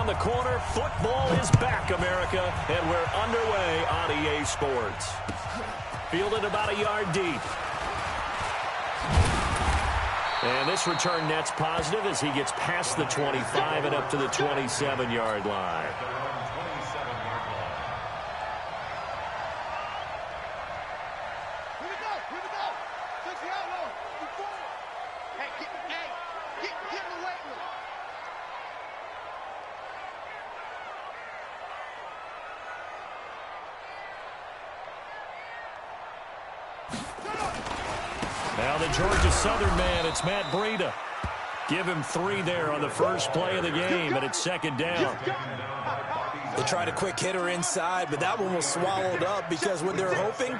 around the corner. Football is back, America, and we're underway on EA Sports. Fielded about a yard deep. And this return net's positive as he gets past the 25 and up to the 27-yard line. Now the Georgia Southern man, it's Matt Breida. Give him 3 there on the first play of the game, and it's second down. They tried a quick hitter inside, but that one was swallowed up because what they're hoping,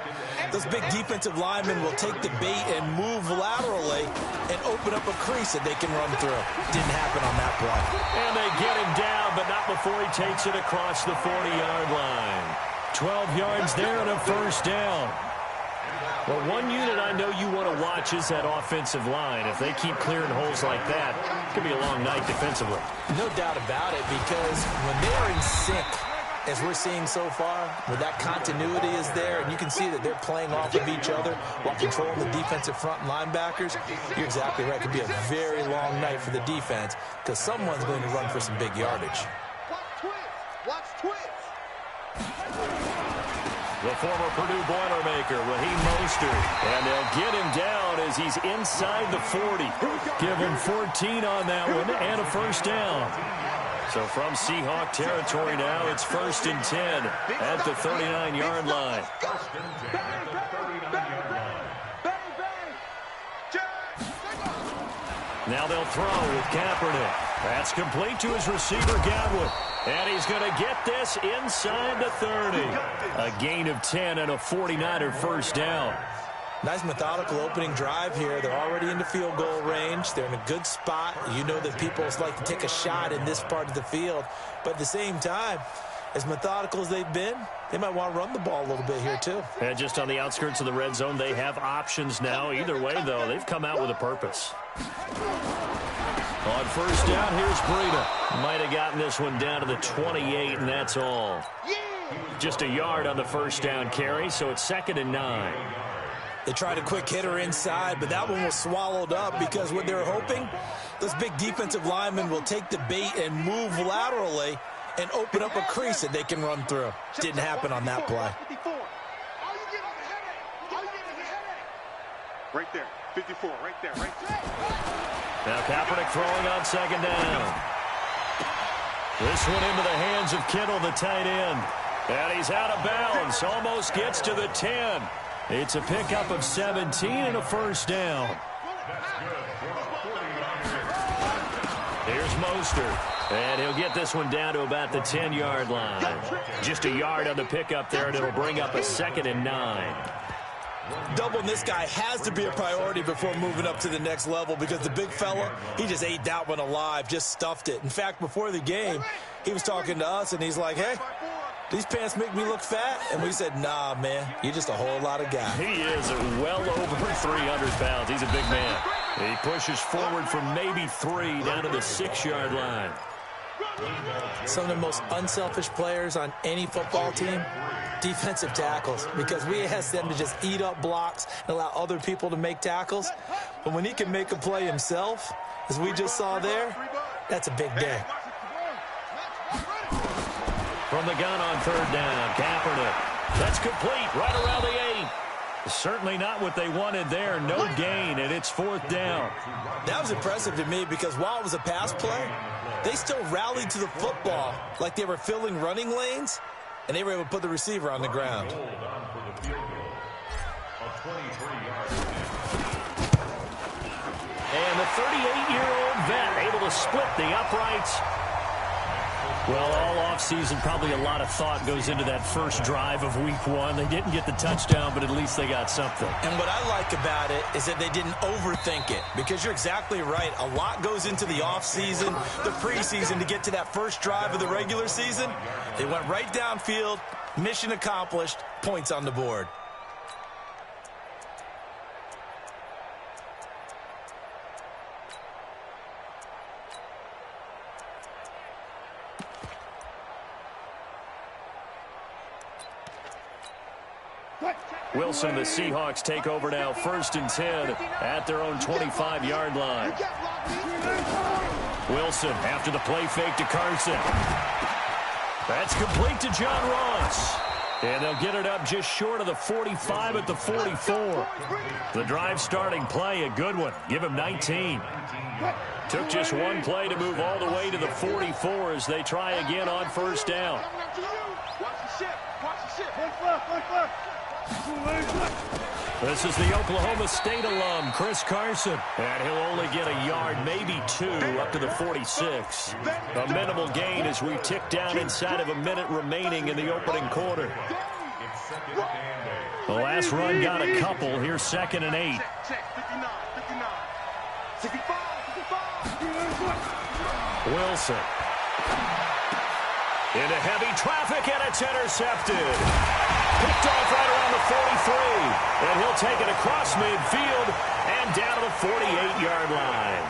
those big defensive linemen will take the bait and move laterally and open up a crease that they can run through. Didn't happen on that play. And they get him down, but not before he takes it across the 40-yard line. 12 yards there and a first down. Well, one unit I know you want to watch is that offensive line. If they keep clearing holes like that, it could be a long night defensively. No doubt about it, because when they're in sync, as we're seeing so far, where that continuity is there, and you can see that they're playing off of each other while controlling the defensive front linebackers, you're exactly right. It could be a very long night for the defense because someone's going to run for some big yardage. Watch twins. The former Purdue Boilermaker, Raheem Mostert. And they'll get him down as he's inside the 40. Give him 14 on that one and a first down. So from Seahawk territory now, it's 1st and 10 at the 39-yard line. Now they'll throw with Kaepernick. That's complete to his receiver, Godwin. And he's going to get this inside the 30. A gain of 10 and a 49er first down. Nice methodical opening drive here. They're already into field goal range. They're in a good spot. You know that people like to take a shot in this part of the field. But at the same time, as methodical as they've been, they might want to run the ball a little bit here too. And just on the outskirts of the red zone, they have options now. Either way, though, they've come out with a purpose. On first down, here's Breida. Might have gotten this one down to the 28, and that's all. Just a yard on the first down carry, so it's 2nd and 9. They tried a quick hitter inside, but that one was swallowed up because what they're hoping, those big defensive linemen will take the bait and move laterally and open up a crease that they can run through. Didn't happen on that play. Right there, 54, right there, right there. Now Kaepernick throwing on 2nd down. This one into the hands of Kittle, the tight end. And he's out of bounds, almost gets to the 10. It's a pickup of 17 and a first down. Here's Mostert. And he'll get this one down to about the 10-yard line. Just a yard on the pickup there, and it'll bring up a 2nd and 9. Doubling this guy has to be a priority before moving up to the next level because the big fella, he just ate that one alive, just stuffed it. In fact, before the game, he was talking to us, and he's like, hey, these pants make me look fat? And we said, nah, man, you're just a whole lot of guy. He is well over 300 pounds. He's a big man. He pushes forward from maybe 3 down to the 6-yard line. Some of the most unselfish players on any football team, defensive tackles, because we ask them to just eat up blocks and allow other people to make tackles. But when he can make a play himself, as we just saw there, that's a big day. From the gun on 3rd down, Kaepernick. That's complete right around the 8. Certainly not what they wanted there. No gain, and it's 4th down. That was impressive to me because while it was a pass play, they still rallied to the football like they were filling running lanes, and they were able to put the receiver on the ground. And the 38-year-old vet able to split the uprights. Well, all offseason, probably a lot of thought goes into that first drive of week 1. They didn't get the touchdown, but at least they got something. And what I like about it is that they didn't overthink it, because you're exactly right. A lot goes into the offseason, the preseason to get to that first drive of the regular season. They went right downfield, mission accomplished, points on the board. Wilson and the Seahawks take over now, 1st and 10 at their own 25-yard line. Wilson after the play fake to Carson. That's complete to John Ross. And they'll get it up just short of the 45 at the 44. The drive starting play, a good one. Give him 19. Took just one play to move all the way to the 44 as they try again on 1st down. This is the Oklahoma State alum, Chris Carson. And he'll only get a yard, maybe 2, up to the 46. A minimal gain as we tick down inside of a minute remaining in the opening quarter. The last run got a couple. Here's 2nd and 8. Wilson. Into heavy traffic, and it's intercepted. Picked off right around the 43. And he'll take it across midfield and down to the 48-yard line.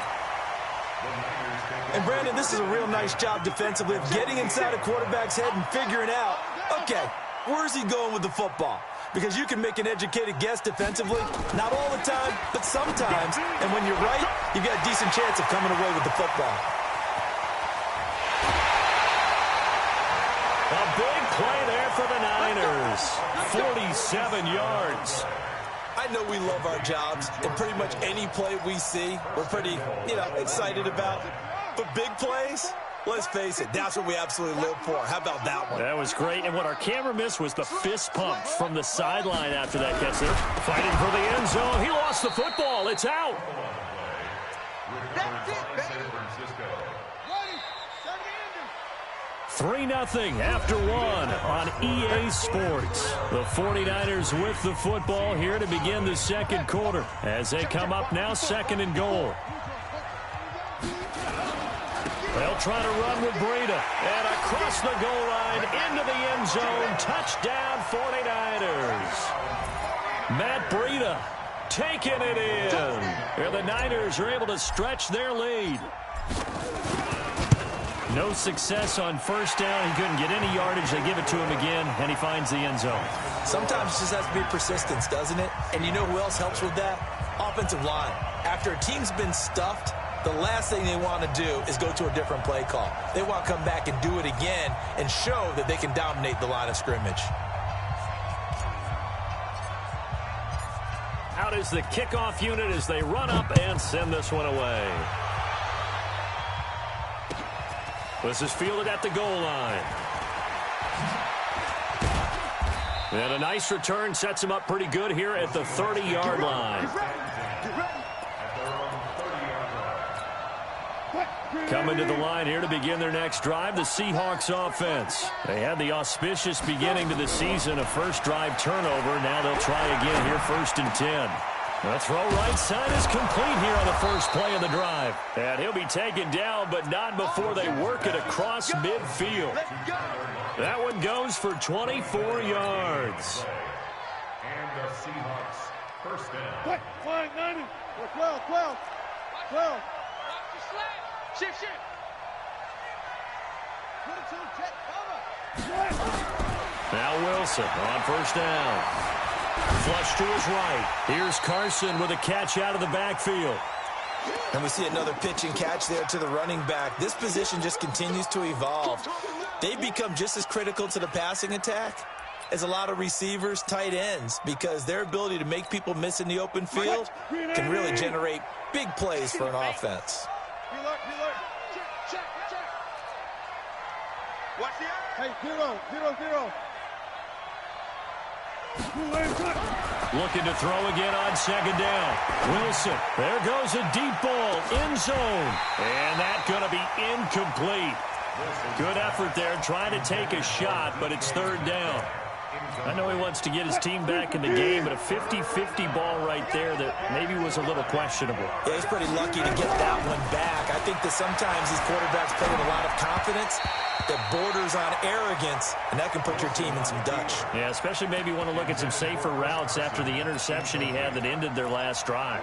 And, Brandon, this is a real nice job defensively of getting inside a quarterback's head and figuring out, okay, where's he going with the football? Because you can make an educated guess defensively, not all the time, but sometimes. And when you're right, you've got a decent chance of coming away with the football. A big play there for the Niners. 47 yards. I know we love our jobs, and pretty much any play we see, we're pretty, excited about. But big plays, let's face it, that's what we absolutely live for. How about that one? That was great, and what our camera missed was the fist pump from the sideline after that catch there. Fighting for the end zone. He lost the football. It's out. That's it, baby. 3-0 after 1 on EA Sports. The 49ers with the football here to begin the second quarter as they come up now 2nd and goal. They'll try to run with Breida. And across the goal line into the end zone. Touchdown 49ers. Matt Breida taking it in. And the Niners are able to stretch their lead. No success on 1st down. He couldn't get any yardage. They give it to him again, and he finds the end zone. Sometimes it just has to be persistence, doesn't it? And you know who else helps with that? Offensive line. After a team's been stuffed, the last thing they want to do is go to a different play call. They want to come back and do it again and show that they can dominate the line of scrimmage. Out is the kickoff unit as they run up and send this one away. This is fielded at the goal line. And a nice return sets him up pretty good here at the 30-yard line. Coming to the line here to begin their next drive, the Seahawks offense. They had the auspicious beginning to the season, a first drive turnover. Now they'll try again here, 1st and 10. The throw right side is complete here on the first play of the drive. And he'll be taken down, but not before they work it across midfield. That one goes for 24 yards. And the Seahawks, 1st down. 12. Shift. Now Wilson on 1st down. Flush to his right. Here's Carson with a catch out of the backfield. And we see another pitch and catch there to the running back. This position just continues to evolve. They've become just as critical to the passing attack as a lot of receivers, tight ends, because their ability to make people miss in the open field can really generate big plays for an offense. Watch the eye. Hey, 0. Looking to throw again on 2nd down. Wilson, there goes a deep ball, end zone. And that's going to be incomplete. Good effort there, trying to take a shot, but it's 3rd down. I know he wants to get his team back in the game, but a 50-50 ball right there that maybe was a little questionable. Yeah, he's pretty lucky to get that one back. I think that sometimes these quarterbacks play with a lot of confidence that borders on arrogance, and that can put your team in some Dutch. Yeah, especially maybe want to look at some safer routes after the interception he had that ended their last drive.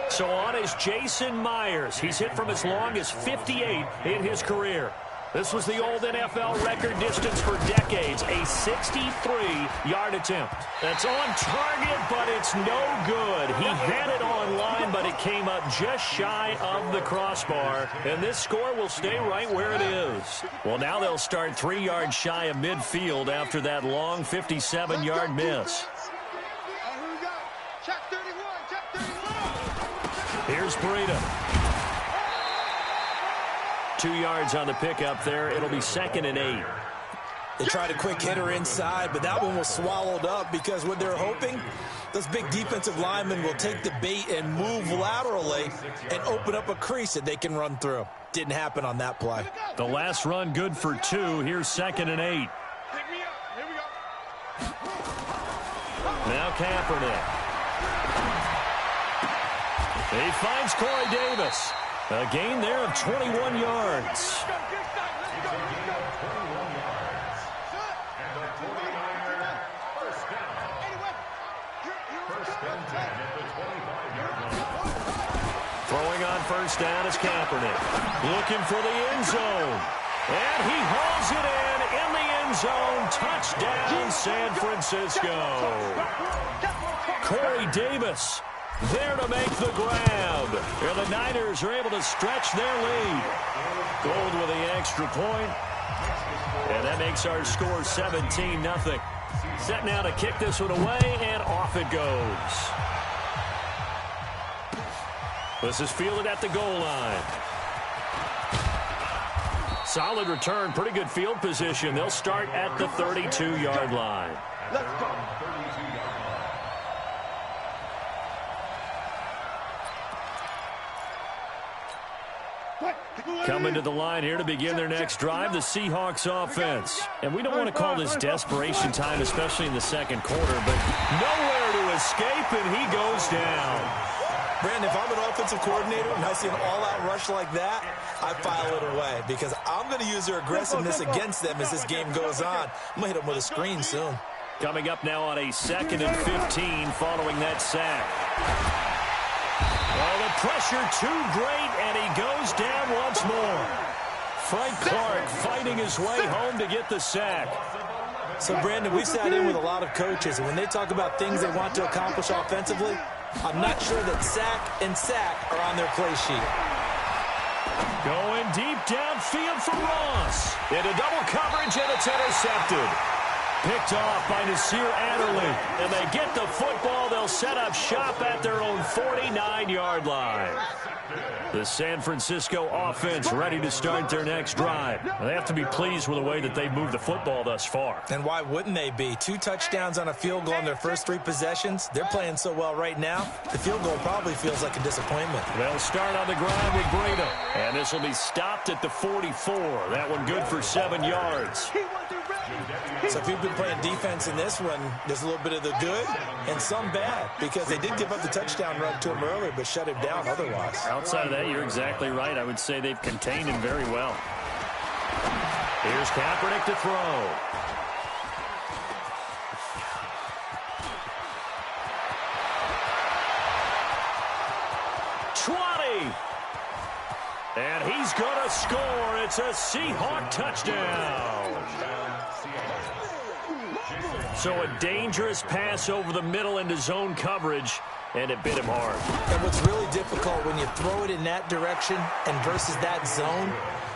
So on is Jason Myers. He's hit from as long as 58 in his career. This was the old NFL record distance for decades, a 63-yard attempt. That's on target, but it's no good. He had it on line, but it came up just shy of the crossbar, and this score will stay right where it is. Well, now they'll start 3 yards shy of midfield after that long 57-yard miss. Here's Breida. 2 yards on the pickup there. It'll be 2nd and 8. They tried a quick hitter inside, but that one was swallowed up because what they're hoping, those big defensive linemen will take the bait and move laterally and open up a crease that they can run through. Didn't happen on that play. The last run good for 2. Here's 2nd and 8. Now Kaepernick. He finds Corey Davis. A gain there of 21 yards. Throwing on first down is Kaepernick. Looking for the end zone. And he hauls it in the end zone. Touchdown, San Francisco. Corey Davis there to make the grab. And the Niners are able to stretch their lead. Gold with the extra point. And that makes our score 17-0. Set now to kick this one away, and off it goes. This is fielded at the goal line. Solid return, pretty good field position. They'll start at the 32-yard line. Let's go. Coming to the line here to begin their next drive, the Seahawks offense. And we don't want to call this desperation time, especially in the second quarter, but nowhere to escape, and he goes down. Brandon, if I'm an offensive coordinator and I see an all-out rush like that, I file it away because I'm going to use their aggressiveness against them as this game goes on. I'm going to hit them with a screen soon. Coming up now on a 2nd and 15 following that sack. Well, the pressure too great, and he goes down once more. Frank Clark fighting his way home to get the sack. So, Brandon, we've sat in with a lot of coaches, and when they talk about things they want to accomplish offensively, I'm not sure that sack and sack are on their play sheet. Going deep downfield for Ross. Into double coverage, and it's intercepted. Picked off by Nasir Adderley. And they get the football. They'll set up shop at their own 49-yard line. The San Francisco offense ready to start their next drive. They have to be pleased with the way that they've moved the football thus far. And why wouldn't they be? 2 touchdowns on a field goal in their first 3 possessions. They're playing so well right now, the field goal probably feels like a disappointment. They'll start on the ground with Breida. And this will be stopped at the 44. That one good for 7 yards. So if you've been playing defense in this one, there's a little bit of the good and some bad because they did give up the touchdown run to him earlier but shut him down otherwise. Outside of that, you're exactly right. I would say they've contained him very well. Here's Kaepernick to throw. And he's going to score. It's a Seahawk touchdown. So a dangerous pass over the middle into zone coverage, and it bit him hard. And what's really difficult when you throw it in that direction and versus that zone,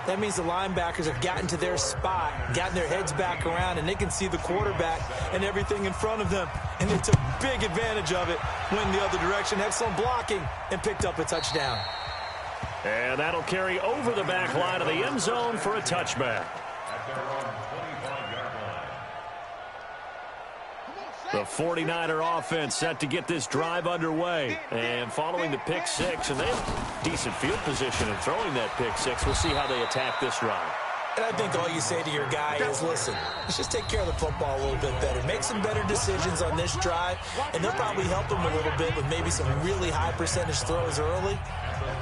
that means the linebackers have gotten to their spot, gotten their heads back around, and they can see the quarterback and everything in front of them. And they took big advantage of it, went the other direction, excellent blocking, and picked up a touchdown. And that'll carry over the back line of the end zone for a touchback. The 49er offense set to get this drive underway. And following the pick six, and they have decent field position in throwing that pick six. We'll see how they attack this drive. And I think all you say to your guy is, listen, let's just take care of the football a little bit better. Make some better decisions on this drive, and they'll probably help him a little bit with maybe some really high percentage throws early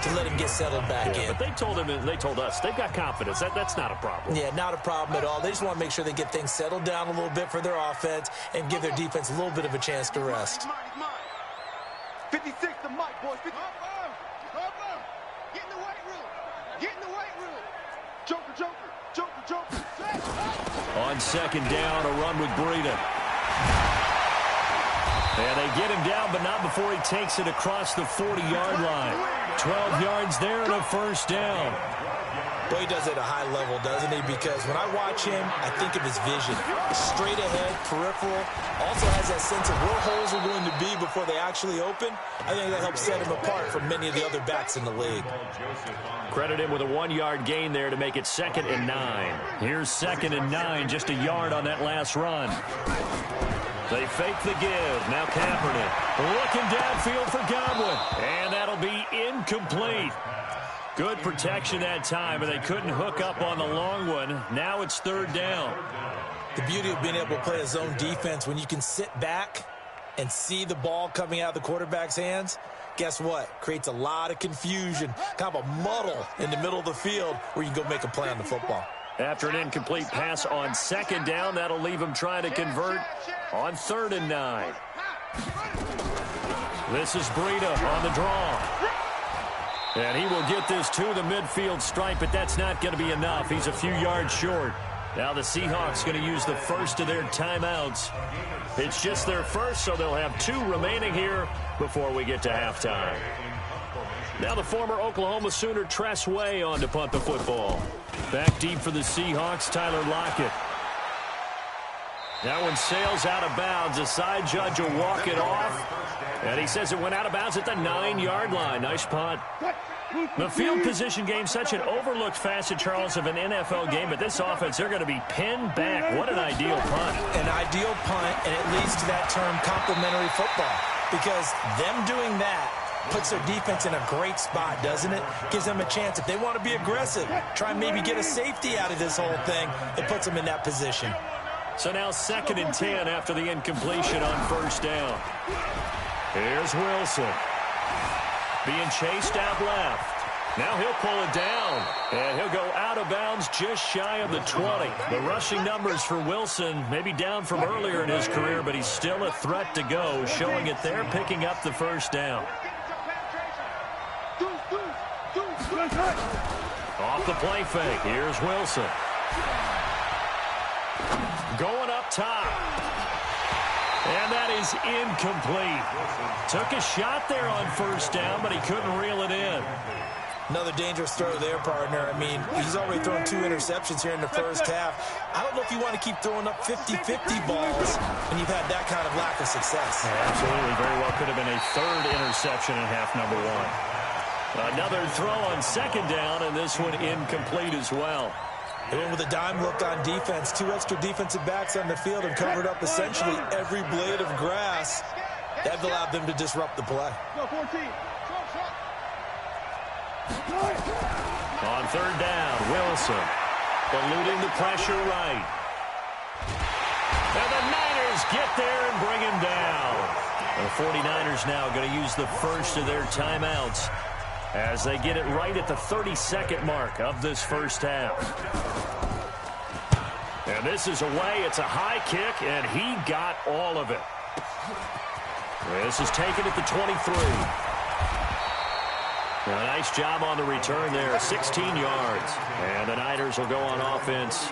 to let him get settled back in. But they told him, they told us, they've got confidence. That's not a problem. Yeah, not a problem at all. They just want to make sure they get things settled down a little bit for their offense and give their defense a little bit of a chance to rest. 56 to Mike, boys. Get in the weight room. Get in the weight room. Joker. On second down, a run with Breida. And they get him down, but not before he takes it across the 40-yard line. 12 yards there and a first down. Boy, he does it at a high level, doesn't he? Because when I watch him, I think of his vision. Straight ahead, peripheral. Also has that sense of where holes are going to be before they actually open. I think that helps set him apart from many of the other backs in the league. Credit him with a 1-yard gain there to make it 2nd and 9. Here's 2nd and 9, just a yard on that last run. They fake the give. Now Kaepernick looking downfield for Godwin. And that'll be incomplete. Good protection that time, but they couldn't hook up on the long one. Now it's 3rd down. The beauty of being able to play a zone defense when you can sit back and see the ball coming out of the quarterback's hands, guess what? Creates a lot of confusion, kind of a muddle in the middle of the field where you can go make a play on the football. After an incomplete pass on 2nd down, that'll leave him trying to convert on 3rd and 9. This is Breida on the draw. And he will get this to the midfield stripe, but that's not going to be enough. He's a few yards short. Now the Seahawks going to use the first of their timeouts. It's just their first, so they'll have 2 remaining here before we get to halftime. Now the former Oklahoma Sooner Tress Way on to punt the football. Back deep for the Seahawks, Tyler Lockett. That one sails out of bounds. The side judge will walk it off. And he says it went out of bounds at the 9-yard line. Nice punt. The field position game, such an overlooked facet, Charles, of an NFL game. But this offense, they're going to be pinned back. What an ideal punt. An ideal punt, and it leads to that term complementary football. Because them doing that puts their defense in a great spot, doesn't it? Gives them a chance. If they want to be aggressive, try and maybe get a safety out of this whole thing, it puts them in that position. So now 2nd and 10 after the incompletion on 1st down. Here's Wilson. Being chased out left. Now he'll pull it down. And he'll go out of bounds just shy of the 20. The rushing numbers for Wilson maybe down from earlier in his career, but he's still a threat to go, showing it there, picking up the 1st down. Off the play fake. Here's Wilson. Going up top. And that is incomplete. Took a shot there on 1st down, but he couldn't reel it in. Another dangerous throw there, partner. I mean, he's already thrown 2 interceptions here in the first half. I don't know if you want to keep throwing up 50-50 balls when you've had that kind of lack of success. Yeah, absolutely. Very well could have been a 3rd interception in half number 1. Another throw on 2nd down, and this one incomplete as well. They went with a dime look on defense. 2 extra defensive backs on the field and covered up essentially every blade of grass. That allowed them to disrupt the play. On 3rd down, Wilson eluding the pressure right. And the Niners get there and bring him down. The 49ers now going to use the first of their timeouts as they get it right at the 32nd mark of this first half. And this is away. It's a high kick, and he got all of it. This is taken at the 23. A nice job on the return there, 16 yards. And the Niners will go on offense,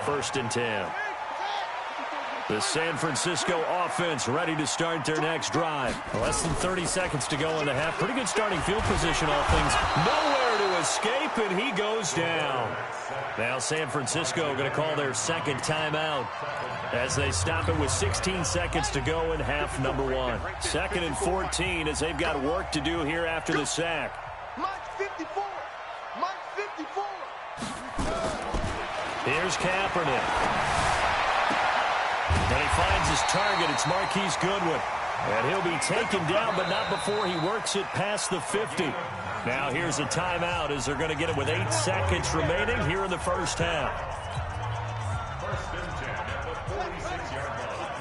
1st and 10. The San Francisco offense ready to start their next drive. Less than 30 seconds to go in the half. Pretty good starting field position, all things. Nowhere to escape, and he goes down. Now San Francisco going to call their 2nd timeout as they stop it with 16 seconds to go in half number 1. 2nd and 14 as they've got work to do here after the sack. Mike 54. Mike 54. Here's Kaepernick. And he finds his target. It's Marquise Goodwin. And he'll be taken down, but not before he works it past the 50. Now here's a timeout as they're going to get it with 8 seconds remaining here in the first half. 1st and 10 at the 46-yard line.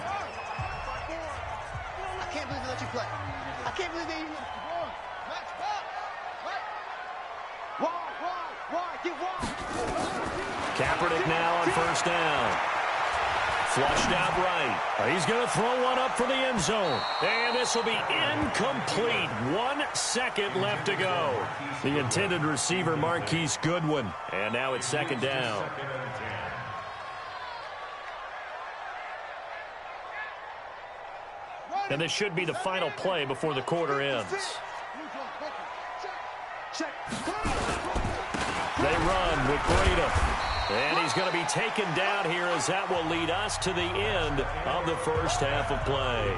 I can't believe they let you play. I can't believe they even... Why? Get wide. Kaepernick now on 1st down. Flushed out right. He's going to throw one up for the end zone. And this will be incomplete. 1 second left to go. The intended receiver, Marquise Goodwin. And now it's 2nd down. And this should be the final play before the quarter ends. They run with Breda. And he's going to be taken down here as that will lead us to the end of the first half of play.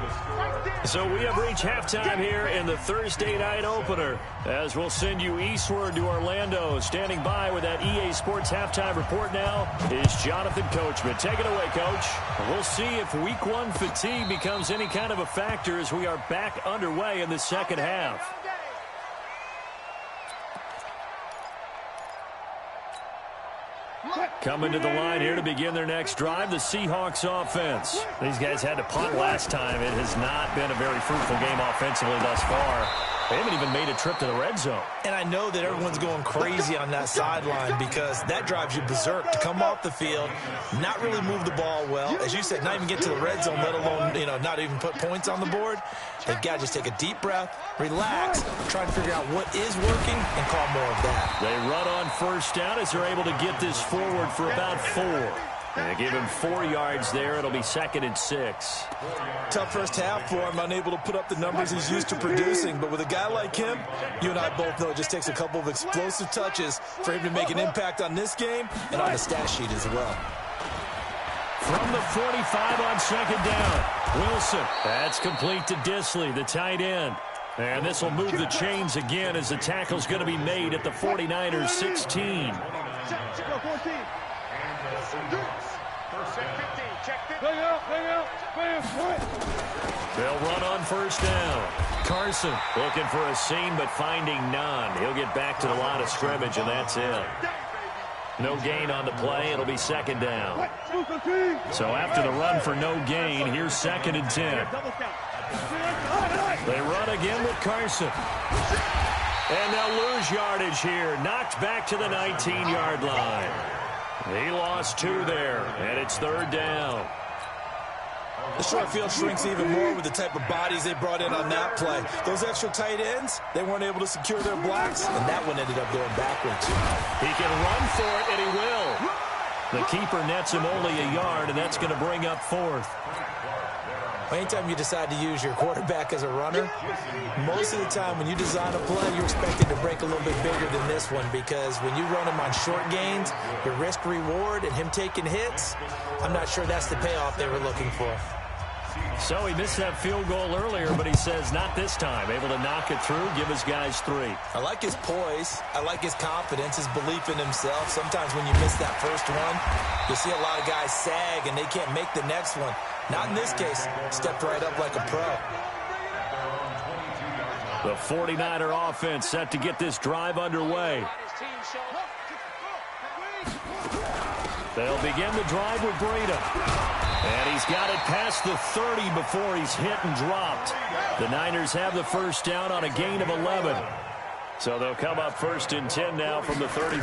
So we have reached halftime here in the Thursday night opener, as we'll send you eastward to Orlando. Standing by with that EA Sports halftime report now is Jonathan Coachman. Take it away, Coach. We'll see if week one fatigue becomes any kind of a factor as we are back underway in the second half. Coming to the line here to begin their next drive, the Seahawks offense. These guys had to punt last time. It has not been a very fruitful game offensively thus far. They haven't even made a trip to the red zone. And I know that everyone's going crazy on that sideline because that drives you berserk to come off the field, not really move the ball well. As you said, not even get to the red zone, let alone, not even put points on the board. They've got to just take a deep breath, relax, try to figure out what is working, and call more of that. They run on first down as they're able to get this forward for about 4. And they give him 4 yards there. It'll be 2nd and 6. Tough first half for him, unable to put up the numbers he's used to producing. But with a guy like him, you and I both know it just takes a couple of explosive touches for him to make an impact on this game and on the stat sheet as well. From the 45 on 2nd down, Wilson. That's complete to Disley, the tight end. And this will move the chains again as the tackle's going to be made at the 49ers 16. They'll run on first down. Carson looking for a seam but finding none. He'll get back to the line of scrimmage, and that's it. No gain on the play. It'll be 2nd down. So after the run for no gain, here's 2nd and 10. They run again with Carson. And they'll lose yardage here. Knocked back to the 19-yard line. He lost 2 there, and it's 3rd down. The short field shrinks even more with the type of bodies they brought in on that play. Those extra tight ends, they weren't able to secure their blocks, and that one ended up going backwards. He can run for it, and he will. The keeper nets him only a yard, and that's going to bring up 4th. Anytime you decide to use your quarterback as a runner, most of the time when you design a play, you're expected to break a little bit bigger than this one because when you run him on short gains, your risk-reward and him taking hits, I'm not sure that's the payoff they were looking for. So he missed that field goal earlier, but he says not this time. Able to knock it through, give his guys 3. I like his poise. I like his confidence, his belief in himself. Sometimes when you miss that first one, you'll see a lot of guys sag and they can't make the next one. Not in this case. Stepped right up like a pro. The 49er offense set to get this drive underway. They'll begin the drive with Breda. And he's got it past the 30 before he's hit and dropped. The Niners have the first down on a gain of 11. So they'll come up 1st and 10 now from the 33.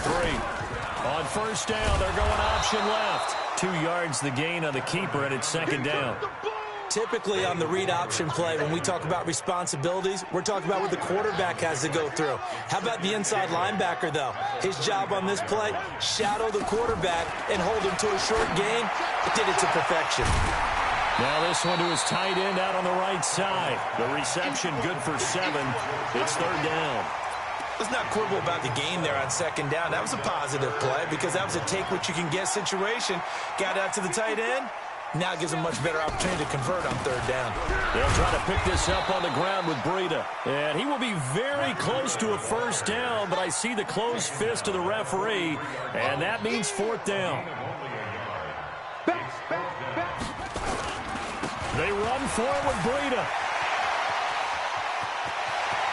On first down, they're going option left. 2 yards the gain on the keeper, and it's 2nd down. Typically on the read option play, when we talk about responsibilities, we're talking about what the quarterback has to go through. How about the inside linebacker, though? His job on this play, shadow the quarterback and hold him to a short gain. It did it to perfection. Now this one to his tight end out on the right side. The reception good for 7. It's 3rd down. Let's not quibble about the gain there on 2nd down. That was a positive play because that was a take-what-you-can-get situation. Got out to the tight end. Now gives them much better opportunity to convert on 3rd down. They'll try to pick this up on the ground with Breda. And he will be very close to a first down, but I see the closed fist of the referee, and that means 4th down. They run forward with Breda.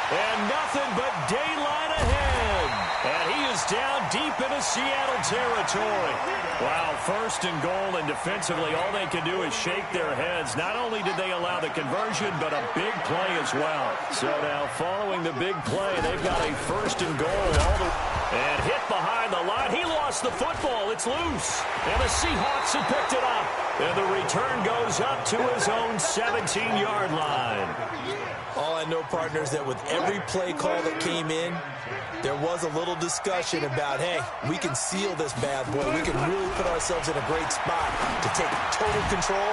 And nothing but daylight ahead. And he is down deep into Seattle territory. Wow, 1st and goal, and defensively all they can do is shake their heads. Not only did they allow the conversion, but a big play as well. So now following the big play, they've got a 1st and goal. And hit behind the line. He lost the football. It's loose. And the Seahawks have picked it up. And the return goes up to his own 17-yard line. All I know, partners, that with every play call that came in, there was a little discussion about, hey, we can seal this bad boy. We can really put ourselves in a great spot to take total control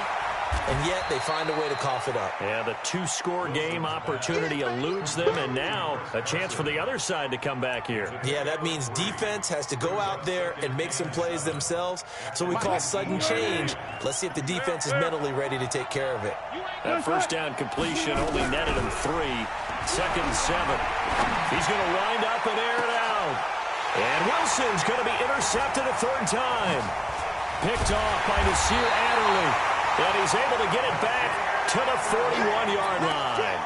and yet they find a way to cough it up. Yeah, the two-score game opportunity eludes them, and now a chance for the other side to come back here. Yeah, that means defense has to go out there and make some plays themselves. So we call sudden change. Let's see if the defense is mentally ready to take care of it. That first down completion only netted him 3. 2nd and 7. He's going to wind up and air it out. And Wilson's going to be intercepted a 3rd time. Picked off by Nasir Adderley. And he's able to get it back to the 41-yard line.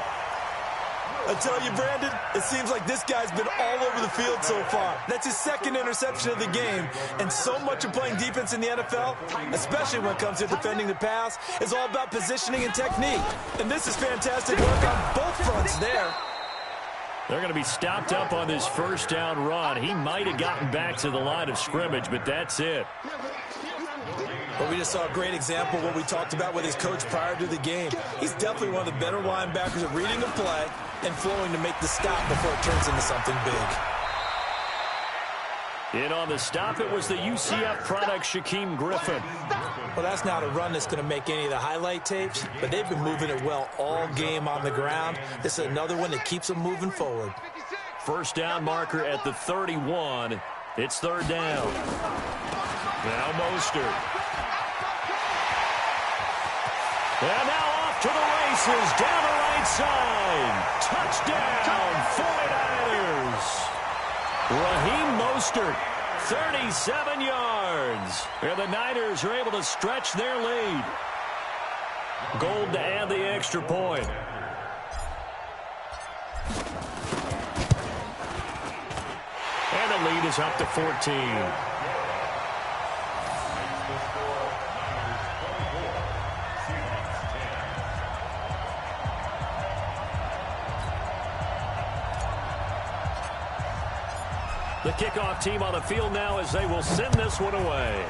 I tell you, Brandon, it seems like this guy's been all over the field so far. That's his 2nd interception of the game. And so much of playing defense in the NFL, especially when it comes to defending the pass, is all about positioning and technique. And this is fantastic work on both fronts there. They're going to be stopped up on this first down run. He might have gotten back to the line of scrimmage, but that's it. But we just saw a great example of what we talked about with his coach prior to the game. He's definitely one of the better linebackers at reading the play and flowing to make the stop before it turns into something big. In on the stop, it was the UCF product, Shaquem Griffin. Well, that's not a run that's going to make any of the highlight tapes, but they've been moving it well all game on the ground. This is another one that keeps them moving forward. First down marker at the 31. It's 3rd down. Now Mostert. And now off to the races, down the right side. Touchdown, 49ers. Raheem Mostert, 37 yards. And the Niners are able to stretch their lead. Gold to add the extra point. And the lead is up to 14. The kickoff team on the field now as they will send this one away.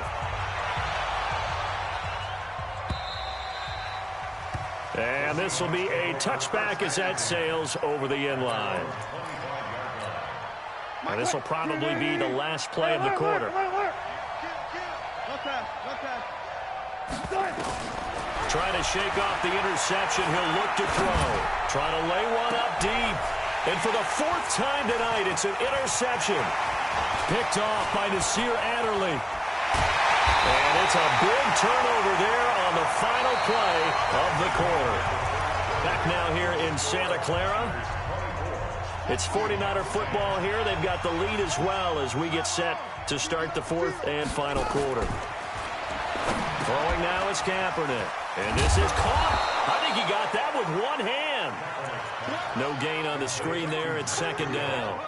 And this will be a touchback as that sails over the end line. And this will probably be the last play of the quarter. Trying to shake off the interception. He'll look to throw. Trying to lay one up deep. And for the 4th time tonight, it's an interception. Picked off by Nasir Adderley. And it's a big turnover there on the final play of the quarter. Back now here in Santa Clara. It's 49er football here. They've got the lead as well as we get set to start the 4th and final quarter. Throwing now is Kaepernick. And this is caught. I think he got that with one hand. No gain on the screen there. It's 2nd down.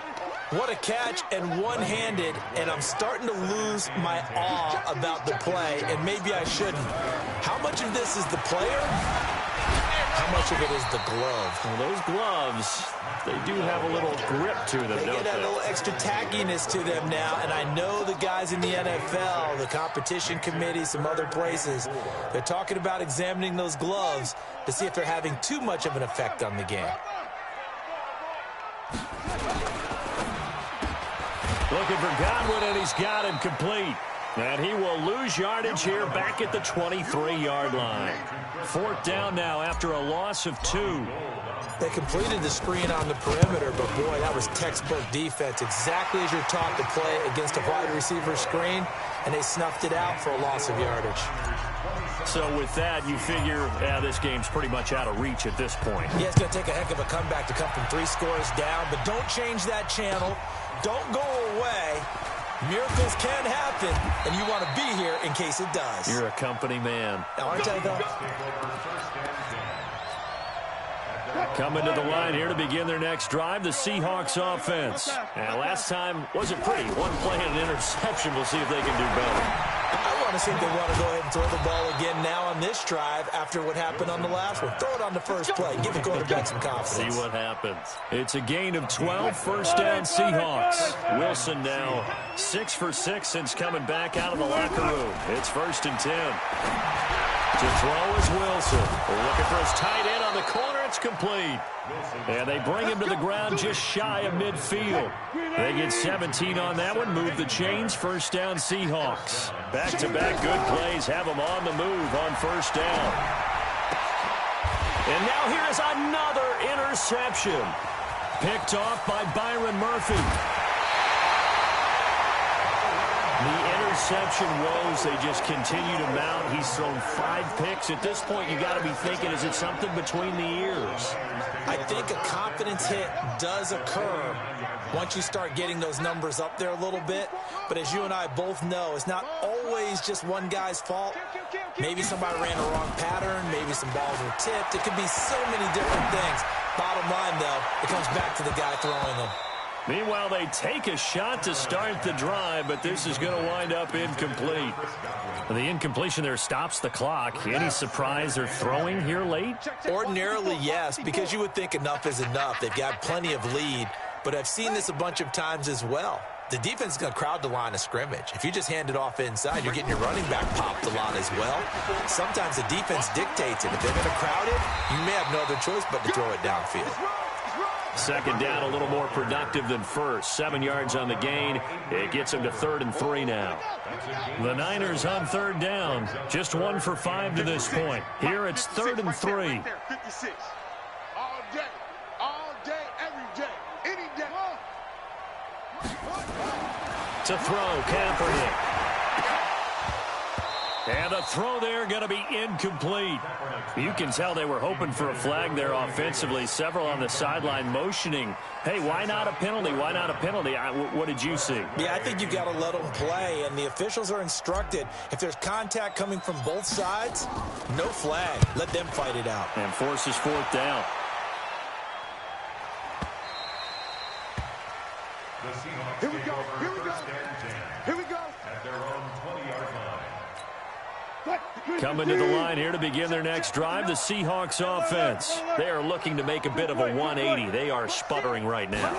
What a catch and one-handed, and I'm starting to lose my awe about the play, and maybe I shouldn't. How much of this is the player? How much of it is the glove? Well, those gloves, they do have a little grip to them, They don't get that they? little extra tackiness to them now, and I know the guys in the NFL, the competition committee, some other places, they're talking about examining those gloves to see if they're having too much of an effect on the game. Looking for Godwin, and he's got him complete. And he will lose yardage here back at the 23-yard line. 4th down now after a loss of 2. They completed the screen on the perimeter, but boy, that was textbook defense. Exactly as you're taught to play against a wide receiver screen, and they snuffed it out for a loss of yardage. So with that, you figure this game's pretty much out of reach at this point. Yeah, it's going to take a heck of a comeback to come from 3 scores down, but don't change that channel. Don't go away. Miracles can happen, and you want to be here in case it does. You're a company man. Aren't I, though? Coming to the line here to begin their next drive, the Seahawks offense. Now, last time wasn't pretty. One play and an interception. We'll see if they can do better. I want to see if they want to go ahead and throw the ball again now on this drive after what happened on the last one. Throw it on the first play. Give the quarterback some confidence. See what happens. It's a gain of 12, first down Seahawks. Wilson now 6 for 6 since coming back out of the locker room. It's 1st and 10. To throw is Wilson. They're looking for his tight end on the corner. It's complete. And they bring him to the ground just shy of midfield. They get 17 on that one. Move the chains. First down Seahawks. Back-to-back good plays have them on the move on first down. And now here is another interception. Picked off by Byron Murphy. The interception woes, they just continue to mount. He's thrown 5 picks. At this point, you got to be thinking, is it something between the ears? I think a confidence hit does occur once you start getting those numbers up there a little bit. But as you and I both know, it's not always just one guy's fault. Maybe somebody ran a wrong pattern. Maybe some balls were tipped. It could be so many different things. Bottom line, though, it comes back to the guy throwing them. Meanwhile, they take a shot to start the drive, but this is going to wind up incomplete. The incompletion there stops the clock. Any surprise they're throwing here late? Ordinarily, yes, because you would think enough is enough. They've got plenty of lead, but I've seen this a bunch of times as well. The defense is going to crowd the line of scrimmage. If you just hand it off inside, you're getting your running back popped a lot as well. Sometimes the defense dictates it. If they're going to crowd it, you may have no other choice but to throw it downfield. Second down, a little more productive than first. 7 yards on the gain. It gets them to 3rd and 3 now. The Niners on 3rd down. Just 1 for 5 to this point. Here it's 3rd and 3. 56. All day, every day, any day. To throw, Kaepernick. And the throw there going to be incomplete. You can tell they were hoping for a flag there offensively. Several on the sideline motioning. Hey, why not a penalty? Why not a penalty? What did you see? Yeah, I think you've got to let them play, and the officials are instructed. If there's contact coming from both sides, no flag. Let them fight it out. And forces 4th down. Here we go. Here we go. Here we go. At their own 20-yard line. Coming to the line here to begin their next drive, the Seahawks offense. They are looking to make a bit of a 180. They are sputtering right now.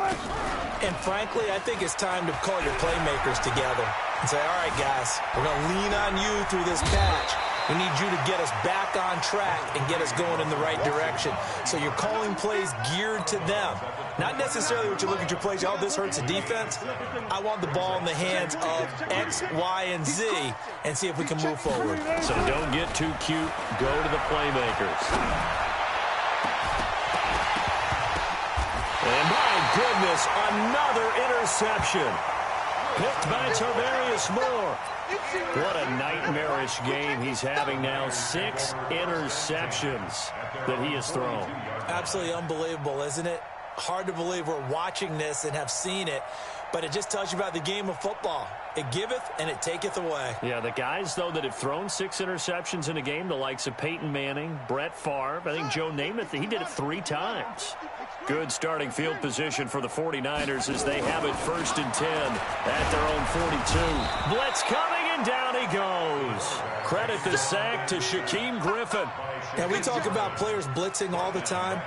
And frankly, I think it's time to call your playmakers together and say, all right, guys, we're going to lean on you through this patch. We need you to get us back on track and get us going in the right direction. So you're calling plays geared to them. Not necessarily what you look at your plays, oh, this hurts the defense. I want the ball in the hands of X, Y, and Z and see if we can move forward. So don't get too cute. Go to the playmakers. And my goodness, another interception. Picked by Tarvarius Moore. What a nightmarish game he's having now. 6 interceptions that he has thrown. Absolutely unbelievable, isn't it? Hard to believe we're watching this and have seen it, but it just tells you about the game of football. It giveth and it taketh away. Yeah, the guys, though, that have thrown 6 interceptions in a game, the likes of Peyton Manning, Brett Favre, I think Joe Namath, he did it 3 times. Good starting field position for the 49ers as they have it 1st and 10 at their own 42. Blitz coming, and down he goes. Credit the sack to Shaquem Griffin. Yeah, we talk about players blitzing all the time.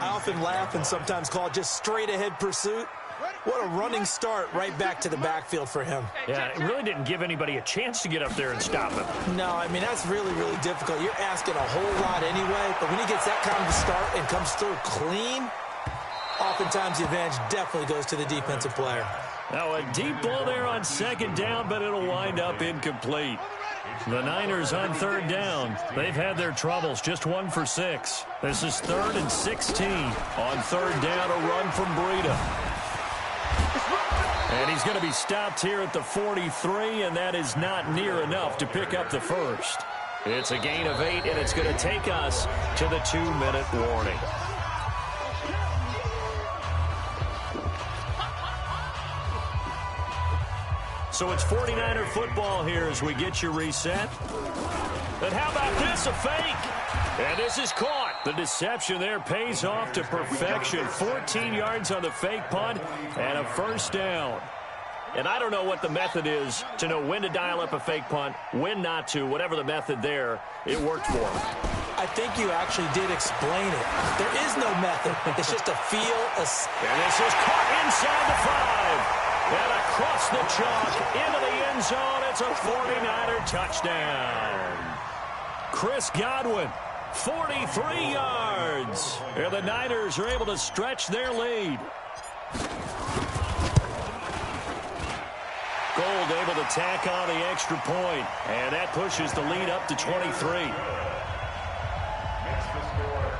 I often laugh and sometimes call it just straight-ahead pursuit. What a running start right back to the backfield for him. Yeah, it really didn't give anybody a chance to get up there and stop him. No, I mean, that's really, really difficult. You're asking a whole lot anyway, but when he gets that kind of a start and comes through clean, oftentimes the advantage definitely goes to the defensive player. Now a deep ball there on 2nd down, but it'll wind up incomplete. The Niners on 3rd down. They've had their troubles, just 1 for 6. This is 3rd and 16. On 3rd down, a run from Breida. And he's going to be stopped here at the 43, and that is not near enough to pick up the first. It's a gain of 8, and it's going to take us to the 2-minute warning. So it's 49er football here as we get you reset. And how about this, a fake? And this is caught. The deception there pays off to perfection. 14 yards on the fake punt and a 1st down. And I don't know what the method is to know when to dial up a fake punt, when not to, whatever the method there, it worked for him. I think you actually did explain it. There is no method. It's just a feel. And this is caught inside the 5. And across the chalk into the end zone. It's a 49er touchdown. Chris Godwin, 43 yards. And the Niners are able to stretch their lead. Gold able to tack on the extra point. And that pushes the lead up to 23. Makes the score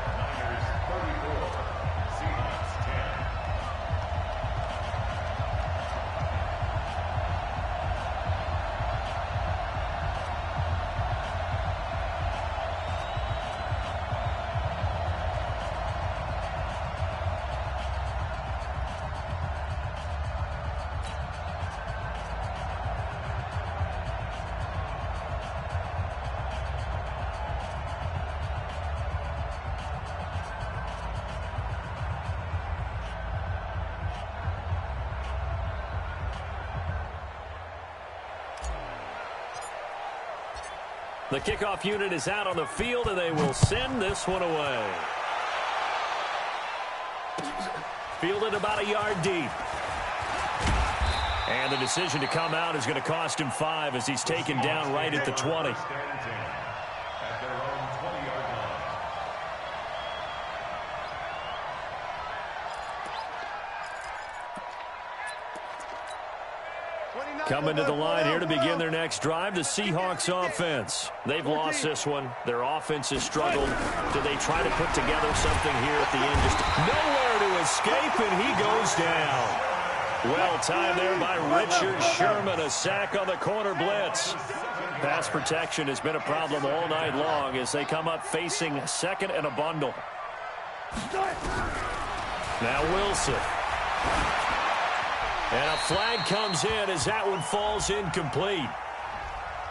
The kickoff unit is out on the field, and they will send this one away. Fielded about a yard deep. And the decision to come out is going to cost him 5 as he's taken down right at the 20. Coming to the line here to begin their next drive, the Seahawks offense. They've lost this one. Their offense has struggled. Do they try to put together something here at the end? Just nowhere to escape, and he goes down. Well timed there by Richard Sherman. A sack on the corner blitz. Pass protection has been a problem all night long as they come up facing second and a bundle. Now Wilson. And a flag comes in as that one falls incomplete.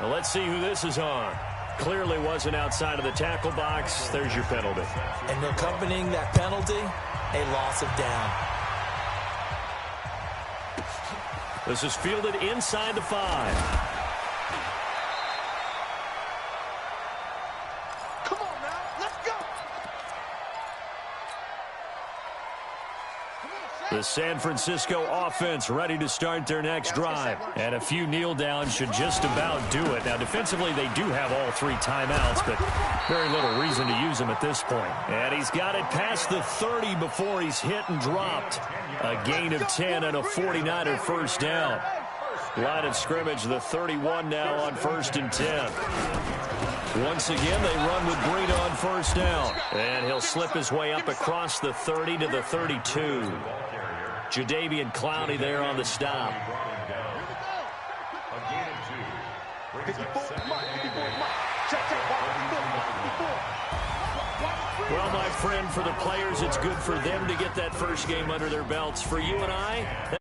Now let's see who this is on. Clearly wasn't outside of the tackle box. There's your penalty. And accompanying that penalty, a loss of down. This is fielded inside the 5. The San Francisco offense ready to start their next drive. And a few kneel downs should just about do it. Now, defensively, they do have all 3 timeouts, but very little reason to use them at this point. And he's got it past the 30 before he's hit and dropped. A gain of 10 and a 49er first down. Line of scrimmage, the 31 now on 1st and 10. Once again, they run with Breida on first down. And he'll slip his way up across the 30 to the 32. Jadeveon Clowney there on the stop. Well, my friend, for the players, it's good for them to get that first game under their belts. For you and I,